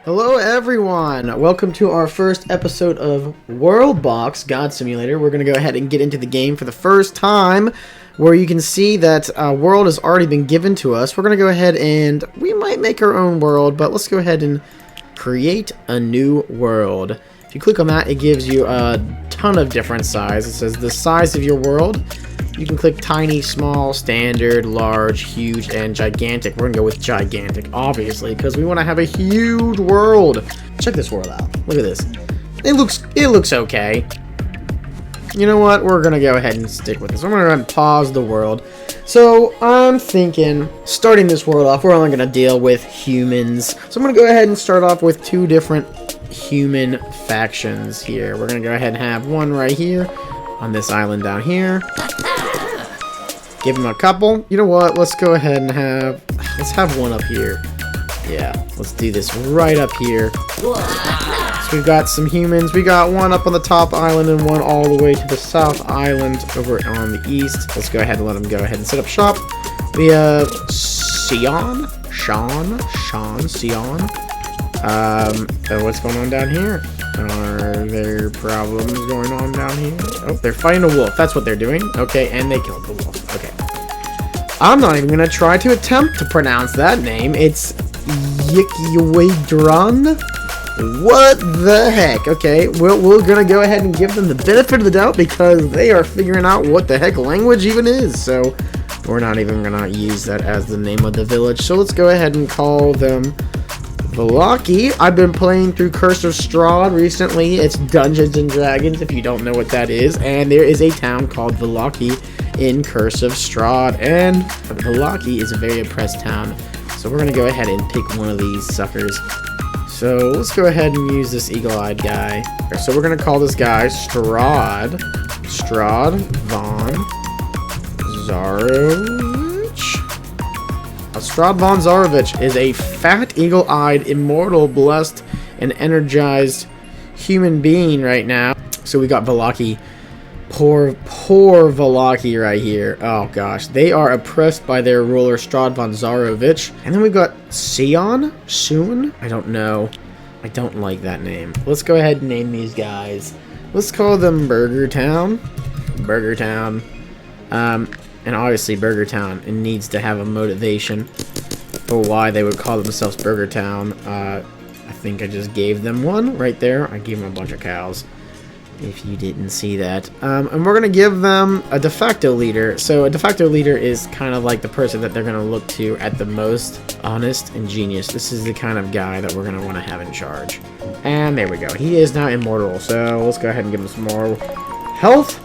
Hello everyone! Welcome to our first episode of Worldbox God Simulator. We're going to go ahead and get into the game for the first time, where you can see that a world has already been given to us. We're going to go ahead and we might make our own world, but let's go ahead and create a new world. If you click on that, it gives you a ton of different sizes. It says the size of your world. You can click tiny, small, standard, large, huge, and gigantic. We're going to go with gigantic, obviously, because we want to have a huge world. Check this world out. Look at this. It looks okay. You know what? We're going to go ahead and stick with this. I'm going to go ahead and pause the world. So, I'm thinking, starting this world off, we're only going to deal with humans. So, I'm going to go ahead and start off with two different human factions here. We're going to go ahead and have one right here on this island down here. Give him a couple. You know what? Let's go ahead and let's have one up here. Yeah, let's do this right up here. So we've got some humans. We got one up on the top island and one all the way to the south island over on the east. Let's go ahead and let them go ahead and set up shop. We have Sean. What's going on down here? Are there problems going on down here? Oh, they're fighting a wolf. That's what they're doing. Okay, and they killed the wolf. Okay. I'm not even going to try to attempt to pronounce that name. It's Yikiwadron. What the heck? Okay, we're going to go ahead and give them the benefit of the doubt because they are figuring out what the heck language even is. So, we're not even going to use that as the name of the village. So, let's go ahead and call them Valaki. I've been playing through Curse of Strahd recently. It's Dungeons and Dragons, if you don't know what that is. And there is a town called Valaki in Curse of Strahd. And Valaki is a very oppressed town. So we're going to go ahead and pick one of these suckers. So let's go ahead and use this eagle-eyed guy. So we're going to call this guy Strahd von Zarovich. Strahd von Zarovich is a fat, eagle-eyed, immortal, blessed, and energized human being right now. So we got Valaki. Poor Valaki right here. Oh gosh. They are oppressed by their ruler, Strahd von Zarovich. And then we've got Soon? I don't know. I don't like that name. Let's go ahead and name these guys. Let's call them Burger Town. And obviously Burger Town, it needs to have a motivation for why they would call themselves Burger Town. I think I just gave them one right there. I gave them a bunch of cows, if you didn't see that. And we're going to give them a de facto leader. So a de facto leader is kind of like the person that they're going to look to at the most honest and genius. This is the kind of guy that we're going to want to have in charge. And there we go. He is now immortal. So let's go ahead and give him some more health.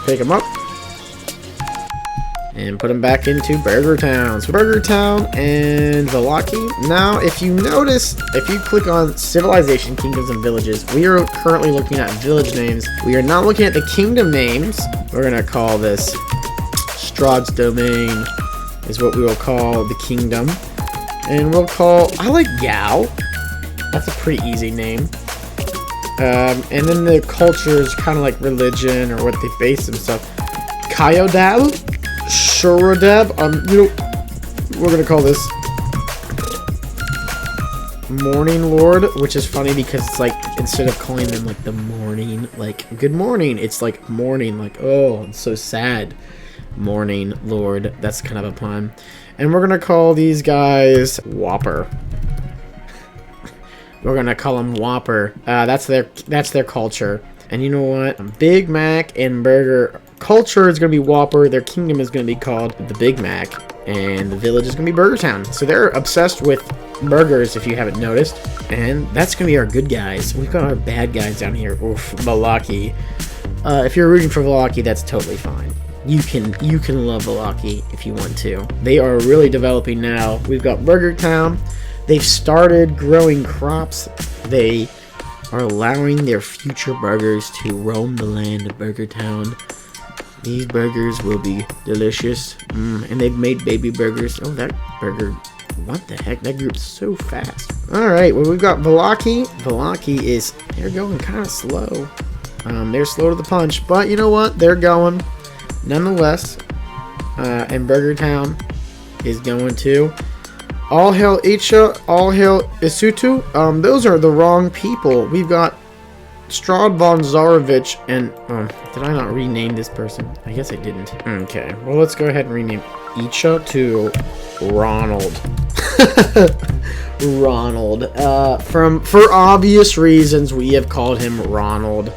Pick him up and put him back into Burger Town. So Burger Town and Valaki. Now, if you notice, if you click on Civilization, Kingdoms, and Villages, we are currently looking at village names. We are not looking at the kingdom names. We're going to call this Strahd's Domain is what we will call the kingdom. And we'll call, I like Yao. That's a pretty easy name. And then the culture is kind of like religion or what they base themselves. Kayodal, Shuradab. We're gonna call this Morning Lord, which is funny because it's like instead of calling them like the morning, like good morning, it's like morning, like oh, it's so sad. Morning Lord. That's kind of a pun. And we're gonna call these guys Whopper. We're gonna call them Whopper. That's their culture. And you know what? Big Mac and Burger culture is gonna be Whopper. Their kingdom is gonna be called the Big Mac, and the village is gonna be Burger Town. So they're obsessed with burgers, if you haven't noticed. And that's gonna be our good guys. We've got our bad guys down here. Oof, Valaki. If you're rooting for Valaki, that's totally fine. You can love Valaki if you want to. They are really developing now. We've got Burger Town. They've started growing crops. They are allowing their future burgers to roam the land of Burger Town. These burgers will be delicious. And they've made baby burgers. Oh, that burger. What the heck? That grew up so fast. Alright, well, we've got Valaki. Valaki is, they're going kind of slow. They're slow to the punch. But you know what? They're going. Nonetheless. And Burger Town is going to. All hail Isha, all hail Isutu. Those are the wrong people. We've got Strahd von Zarovich and... did I not rename this person? I guess I didn't. Okay, well, let's go ahead and rename Isha to Ronald. Ronald. For obvious reasons, we have called him Ronald.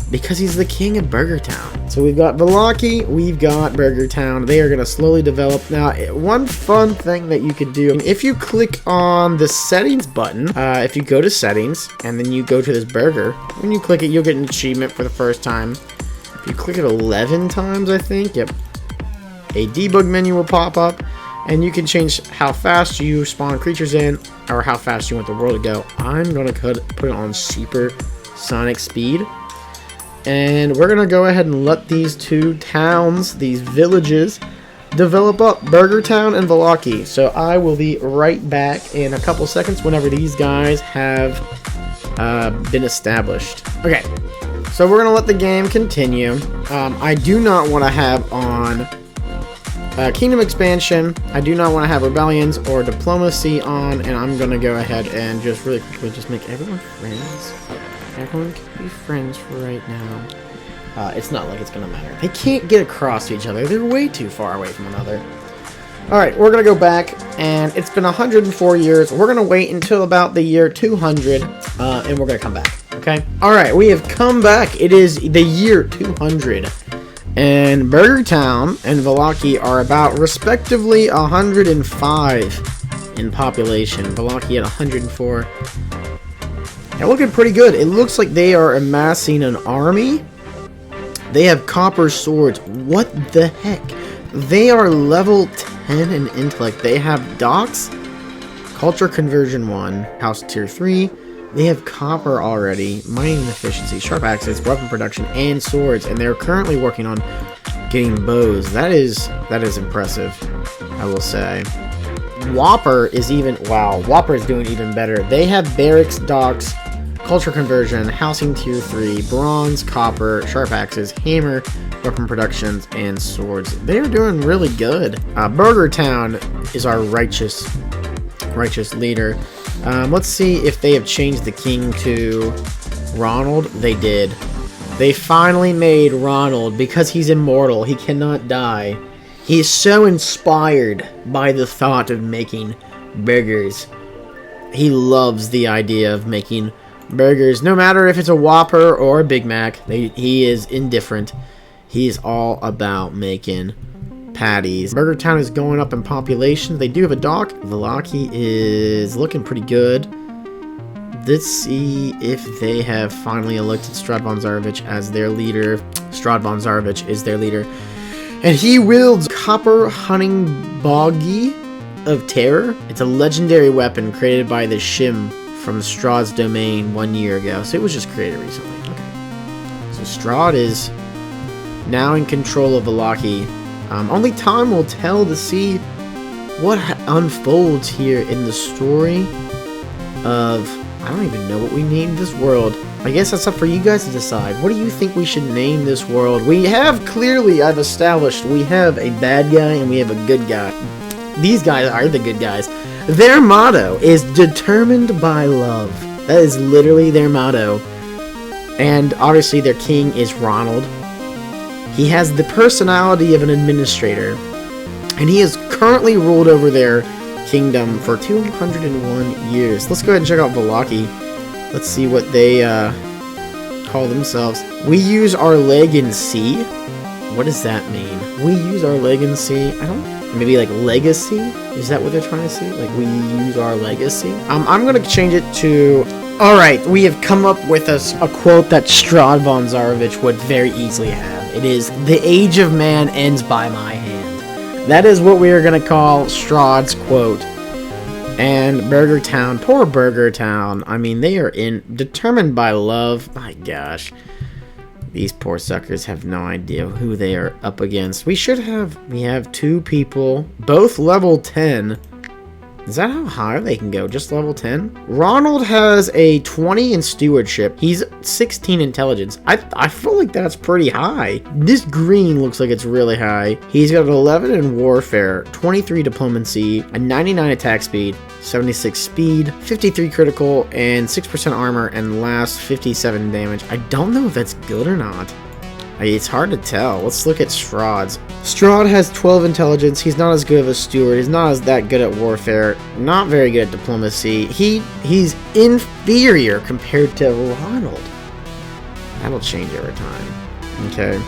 Because he's the king of Burger Town. So we've got Vallaki, we've got Burger Town. They are going to slowly develop. Now, one fun thing that you could do, if you click on the settings button, if you go to settings, and then you go to this burger, when you click it, you'll get an achievement for the first time. If you click it 11 times, I think, yep, a debug menu will pop up, and you can change how fast you spawn creatures in, or how fast you want the world to go. I'm going to put it on supersonic speed. And we're going to go ahead and let these two towns, these villages, develop up, Burger Town and Vallaki. So I will be right back in a couple seconds whenever these guys have been established. Okay, so we're going to let the game continue. I do not want to have on Kingdom Expansion. I do not want to have Rebellions or Diplomacy on, and I'm going to go ahead and just really quickly just make everyone friends. Everyone can be friends for right now. It's not like it's gonna matter. They can't get across to each other. They're way too far away from one another. Alright, we're gonna go back, and it's been 104 years. We're gonna wait until about the year 200, and we're gonna come back, okay? Alright, we have come back. It is the year 200. And Burger Town and Vallaki are about, respectively, 105 in population. Vallaki at 104. They're looking pretty good. It looks like they are amassing an army. They have copper swords. What the heck? They are level 10 in intellect. They have docks, culture conversion 1, house tier 3. They have copper already, mining efficiency, sharp axes, weapon production, and swords. And they're currently working on getting bows. That is impressive, I will say. Whopper is even... Wow, Whopper is doing even better. They have barracks, docks, culture conversion, housing tier 3, bronze, copper, sharp axes, hammer, weapon productions, and swords. They're doing really good. Burger Town is our righteous leader. Let's see if they have changed the king to Ronald. They did. They finally made Ronald, because he's immortal. He cannot die. He is so inspired by the thought of making burgers. He loves the idea of making burgers, no matter if it's a Whopper or a Big Mac. He is indifferent. He is all about making patties. Burger Town is going up in population. They do have a dock. Vallaki is looking pretty good. Let's see if they have finally elected Strahd von Zarovich as their leader. Strahd von Zarovich is their leader. And he wields Copper Hunting Boggy of Terror. It's a legendary weapon created by the Shim from Strahd's domain 1 year ago. So it was just created recently. Okay. So Strahd is now in control of Vallaki. Only time will tell to see what unfolds here in the story of... I don't even know what we named this world. I guess that's up for you guys to decide. What do you think we should name this world? We have clearly, I've established, we have a bad guy and we have a good guy. These guys are the good guys. Their motto is determined by love. That is literally their motto. And obviously their king is Ronald. He has the personality of an administrator. And he has currently ruled over their kingdom for 201 years. Let's go ahead and check out Vallaki. Let's see what they call themselves. We use our legacy. What does that mean? We use our legacy. I don't... Maybe like legacy? Is that what they're trying to say? Like we use our legacy? I'm going to change it to... Alright, we have come up with a quote that Strahd von Zarovich would very easily have. It is, "The age of man ends by my hand." That is what we are going to call Strahd's quote. And Burger Town, poor Burger Town. I mean, they are determined by love. My gosh. These poor suckers have no idea who they are up against. We have two people, both level 10. Is that how high they can go? Just level 10? Ronald has a 20 in stewardship. He's 16 intelligence. I feel like that's pretty high. This green looks like it's really high. He's got an 11 in warfare, 23 diplomacy, a 99 attack speed, 76 speed, 53 critical, and 6% armor, and last 57 damage. I don't know if that's good or not. It's hard to tell. Let's look at Strahd's. Strahd has 12 intelligence. He's not as good of a steward. He's not as that good at warfare. Not very good at diplomacy. He's inferior compared to Ronald. That'll change over time. Okay.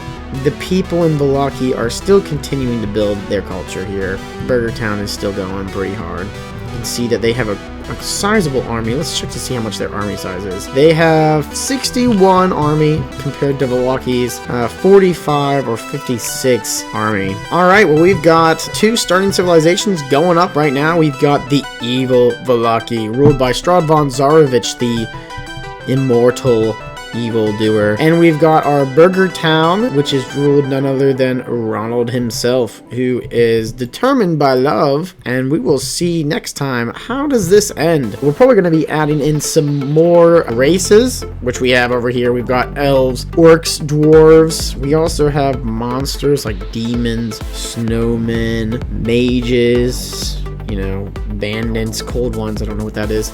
The people in Vallaki are still continuing to build their culture here. Burger Town is still going pretty hard. You can see that they have a sizable army. Let's check to see how much their army size is. They have 61 army compared to Vallaki's 45 or 56 army. Alright, well, we've got 2 starting civilizations going up right now. We've got the evil Vallaki, ruled by Strahd von Zarovich, the immortal evildoer. And we've got our Burger Town, which is ruled none other than Ronald himself, who is determined by love. And we will see next time, how does this end? We're probably going to be adding in some more races, which we have over here. We've got elves, orcs, dwarves. We also have monsters like demons, snowmen, mages, you know, bandits, cold ones. I don't know what that is.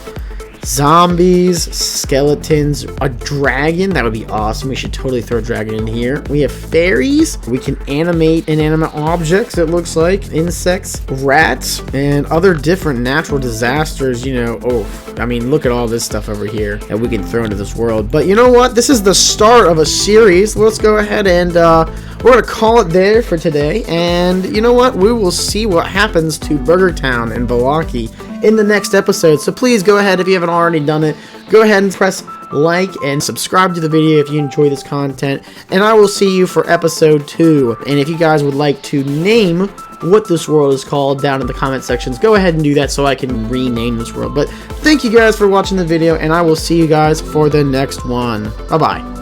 Zombies, skeletons, a dragon. That would be awesome. We should totally throw a dragon in here. We have fairies. We can animate inanimate objects, it looks like. Insects, rats, and other different natural disasters, you know. Oh, I mean, look at all this stuff over here that we can throw into this world. But you know what? This is the start of a series. Let's go ahead and we're going to call it there for today. And you know what? We will see what happens to Burger Town and Vallaki in the next episode. So please go ahead, if you haven't already done it, go ahead and press like and subscribe to the video if you enjoy this content. And I will see you for episode 2. And if you guys would like to name what this world is called down in the comment sections, go ahead and do that so I can rename this world. But thank you guys for watching the video, and I will see you guys for the next one. Bye-bye.